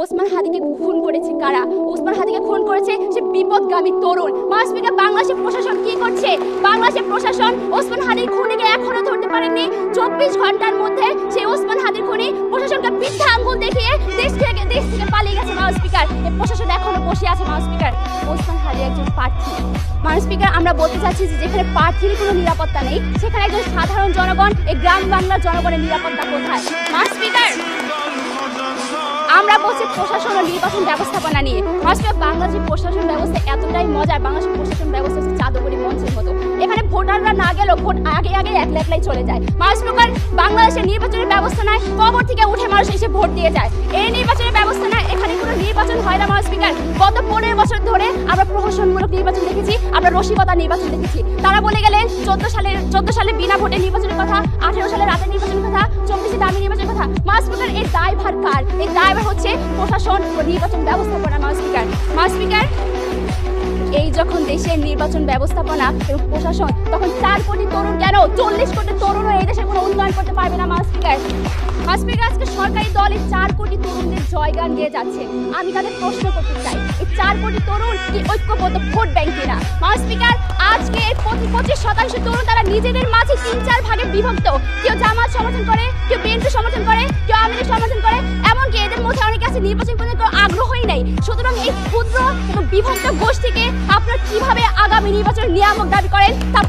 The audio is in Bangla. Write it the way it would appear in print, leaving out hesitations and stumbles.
ওসমান হাদিকে খুন করেছে কারা? ওসমান হাদিকে খুন করেছে সে বিপদগামী তরুণ। মাসপিকা বাংলাদেশের প্রশাসন কি করছে? বাংলাদেশের প্রশাসন ওসমান হাদির খুনিকে এখনো ধরতে পারেনি। 24 ঘন্টার মধ্যে সেই ওসমান হাদির খুনি প্রশাসনকে বৃদ্ধা আঙ্গুল দেখিয়ে দেশ থেকে পালিয়ে গেছে। মাসপিকার এই প্রশাসন এখনো বসে আছে। মাসপিকার ওসমান হাদি একজন প্রার্থী। মাসপিকার আমরা বলতে চাচ্ছি যে যেখানে প্রার্থীর কোনো নিরাপত্তা নেই সেখানে একজন সাধারণ জনগণ, এই গ্রাম বাংলার জনগণের নিরাপত্তা কোথায়? মাসপিকার আমরা বলছি প্রশাসন ও নির্বাচন ব্যবস্থাপনা নিয়ে। মাসপিকার বাংলাদেশের প্রশাসন ব্যবস্থা এতটাই মজার, বাংলাদেশের প্রশাসন ব্যবস্থা হচ্ছে জাদুকরি মঞ্চের মতো। এখানে ভোটাররা না গেলেও ভোট আগে একলাই চলে যায়। মাসপিকার বাংলাদেশের নির্বাচনের ব্যবস্থা নাই, কবর থেকে উঠে মানুষ এসে ভোট দিয়ে যায়। এই নির্বাচনের ব্যবস্থা নাই, এখানে কোনো নির্বাচন হয় না। মাসপিকার গত 15 বছর ধরে আমরা প্রহসনমূলক নির্বাচন দেখেছি, আমরা রসিকতা নির্বাচন দেখেছি। তারা বলে গেলেন 14 সালে বিনা ভোটে নির্বাচনের কথা, 18 সালে রাতে নির্বাচনের কথা, 24 দামি নির্বাচনের কথা। মাসপিকার এই দায়ভার কার? এই দায়ভার হচ্ছে প্রশাসন ও নির্বাচন ব্যবস্থাপনা। মাসপিকার এই যখন দেশের নির্বাচন ব্যবস্থাপনা এবং প্রশাসন, তখন 4 কোটি তরুণ কেন 40 কোটি তরুণও এই দেশের কোনো উন্নয়ন করতে পারবে না। মাসপিকার আজকে সরকারি দল এই 4 কোটি তরুণদের জয়গান দিয়ে যাচ্ছে। আমি তাদের প্রশ্ন করতে চাই, এই 4 কোটি তরুণ কি ঐক্যবদ্ধ ভোট ব্যাংক কিনা? মাসপিকার আজকে 25% তরুণ তারা নিজেদের মাঝে 3-4 ভাগে বিভক্ত। কেউ জামাত সমর্থন করে, কেউ বিএনপি সমর্থন করে, কেউ আওয়ামী লীগ সমর্থন করে, এমনকি এদের মধ্যে অনেকে আছে নির্বাচন করতে কোনো আগ্রহই নেই। সুতরাং এই ক্ষুদ্র এবং বিভক্ত গোষ্ঠীকে আপনারা কিভাবে আগামী নির্বাচনের নিয়ামক দাবি করেন তা